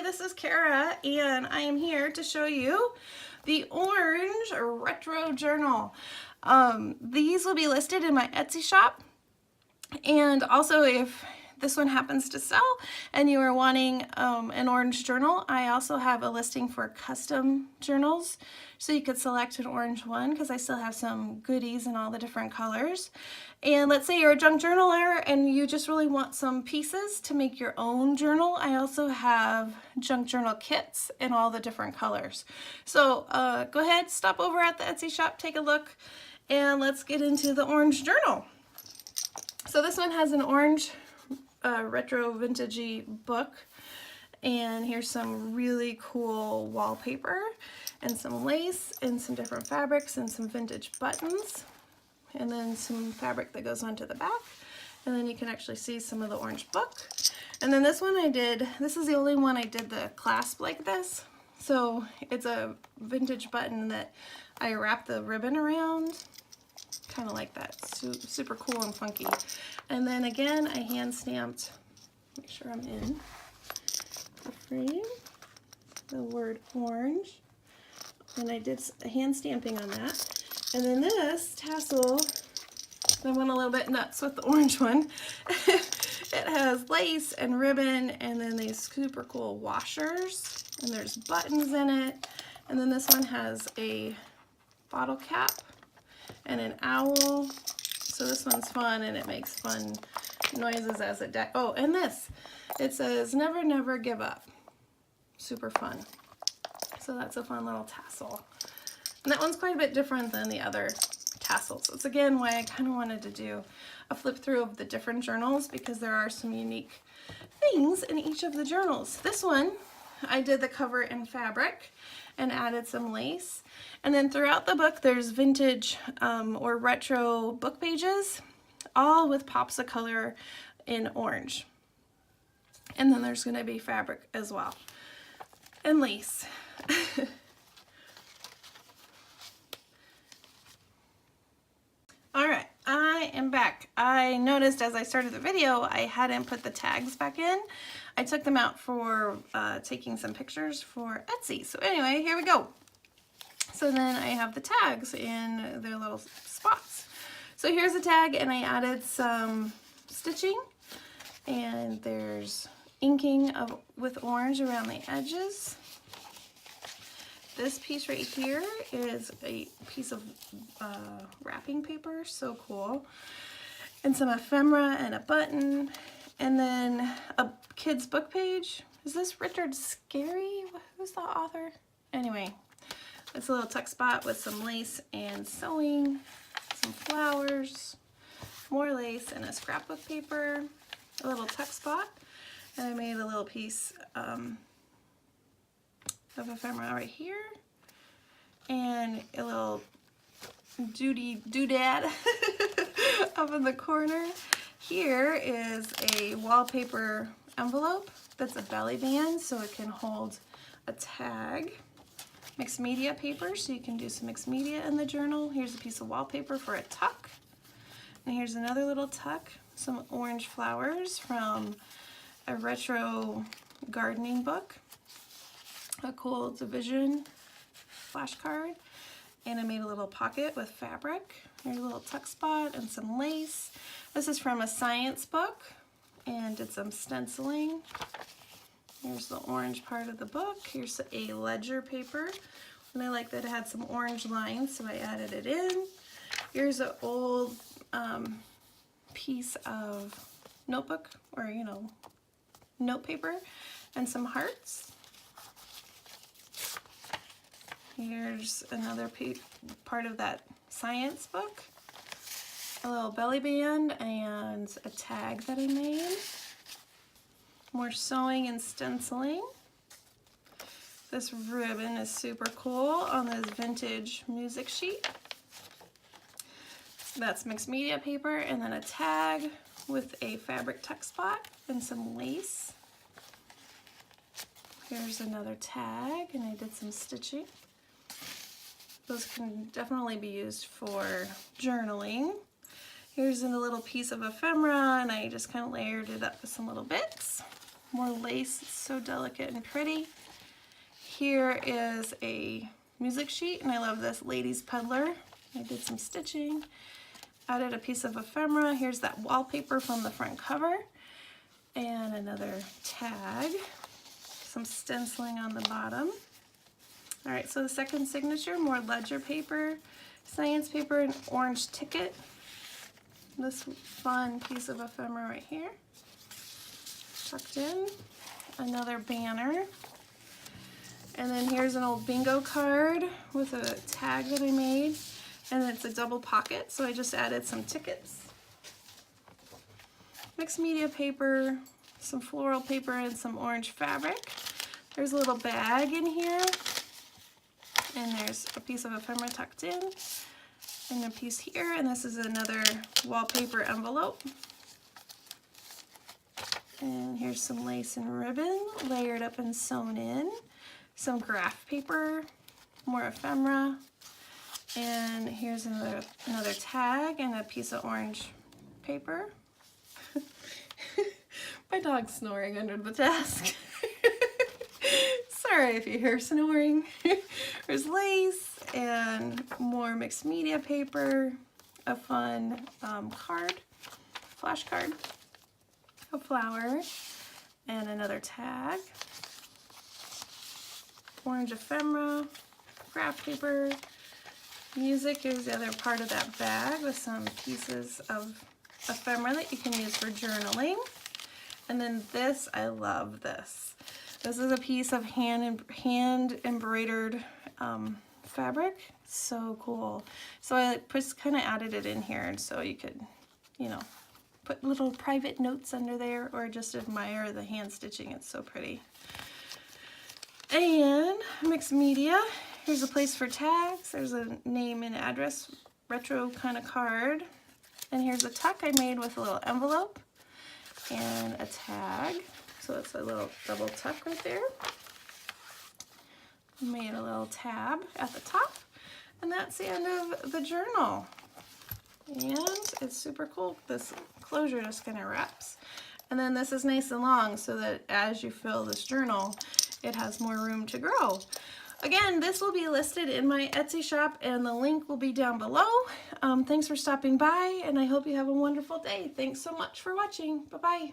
this is Kara and I am here to show you the orange retro journal. These will be listed in my Etsy shop, and also if this one happens to sell and you are wanting an orange journal, I also have a listing for custom journals, so you could select an orange one because I still have some goodies in all the different colors. And let's say you're a junk journaler and you just really want some pieces to make your own journal. I also have junk journal kits in all the different colors. So go ahead, stop over at the Etsy shop, take a look, and let's get into the orange journal. So this one has an orange retro vintagey book, and here's some really cool wallpaper and some lace and some different fabrics and some vintage buttons, and then some fabric that goes onto the back, and then you can actually see some of the orange book. And then this one this is the only one I did the clasp like this, so it's a vintage button that I wrap the ribbon around, kind of like that. Super cool and funky. And then again, I hand stamped, make sure I'm in the frame, the word orange, and I did hand stamping on that. And then this tassel, I went a little bit nuts with the orange one. It has lace and ribbon and then these super cool washers, and there's buttons in it. And then this one has a bottle cap and an owl. So this one's fun, and it makes fun noises as it oh, and this, it says never never give up. Super fun. So that's a fun little tassel. And that one's quite a bit different than the other tassels. It's again why I kind of wanted to do a flip through of the different journals, because there are some unique things in each of the journals. This one, I did the cover in fabric and added some lace. And then throughout the book, there's vintage or retro book pages, all with pops of color in orange. And then there's gonna be fabric as well, and lace. All right, I am back. I noticed as I started the video, I hadn't put the tags back in. I took them out for taking some pictures for Etsy. So anyway, here we go. So then I have the tags in their little spots. So here's a tag, and I added some stitching, and there's inking with orange around the edges. This piece right here is a piece of wrapping paper, so cool. And some ephemera and a button, and then a kid's book page. Is this Richard Scarry? Who's the author? Anyway, it's a little tuck spot with some lace and sewing, some flowers, more lace, and a scrapbook paper, a little tuck spot. And I made a little piece of ephemera right here, and a little doodad up in the corner. Here is a wallpaper envelope that's a belly band, so it can hold a tag. Mixed media paper, so you can do some mixed media in the journal. Here's a piece of wallpaper for a tuck. And here's another little tuck, some orange flowers from a retro gardening book, a cool division flashcard, and I made a little pocket with fabric. Here's a little tuck spot and some lace. This is from a science book, and did some stenciling. Here's the orange part of the book. Here's a ledger paper, and I like that it had some orange lines, so I added it in. Here's an old piece of notebook, or note paper, and some hearts. Here's another part of that science book, a little belly band, and a tag that I made. More sewing and stenciling. This ribbon is super cool on this vintage music sheet. That's mixed media paper, and then a tag with a fabric tuck spot and some lace. Here's another tag, and I did some stitching. Those can definitely be used for journaling. Here's a little piece of ephemera, and I just kind of layered it up with some little bits. more lace. It's so delicate and pretty. Here is a music sheet, and I love this Ladies Peddler. I did some stitching, added a piece of ephemera. Here's that wallpaper from the front cover, and another tag, some stenciling on the bottom. All right, so the second signature, more ledger paper, science paper, and orange ticket. This fun piece of ephemera right here, tucked in. Another banner. And then here's an old bingo card with a tag that I made. And it's a double pocket, so I just added some tickets. Mixed media paper, some floral paper, and some orange fabric. There's a little bag in here. And there's a piece of ephemera tucked in. And a piece here, and this is another wallpaper envelope. And here's some lace and ribbon layered up and sewn in. Some graph paper, more ephemera, and here's another tag and a piece of orange paper. My dog's snoring under the desk. Sorry if you hear snoring. There's lace and more mixed media paper, a fun card, flash card, a flower, and another tag. Orange ephemera, graph paper, music. Here's the other part of that bag with some pieces of ephemera that you can use for journaling. And then this, I love this. This is a piece of hand embroidered fabric. So cool. So I just kind of added it in here, and so you could, you know, put little private notes under there or just admire the hand stitching. It's so pretty. And mixed media, here's a place for tags. There's a name and address, retro kind of card. And here's a tuck I made with a little envelope and a tag. So it's a little double tuck right there. I made a little tab at the top. And that's the end of the journal. And it's super cool. This closure just kind of wraps. And then this is nice and long so that as you fill this journal, it has more room to grow. Again, this will be listed in my Etsy shop and the link will be down below. Thanks for stopping by, and I hope you have a wonderful day. Thanks so much for watching. Bye-bye.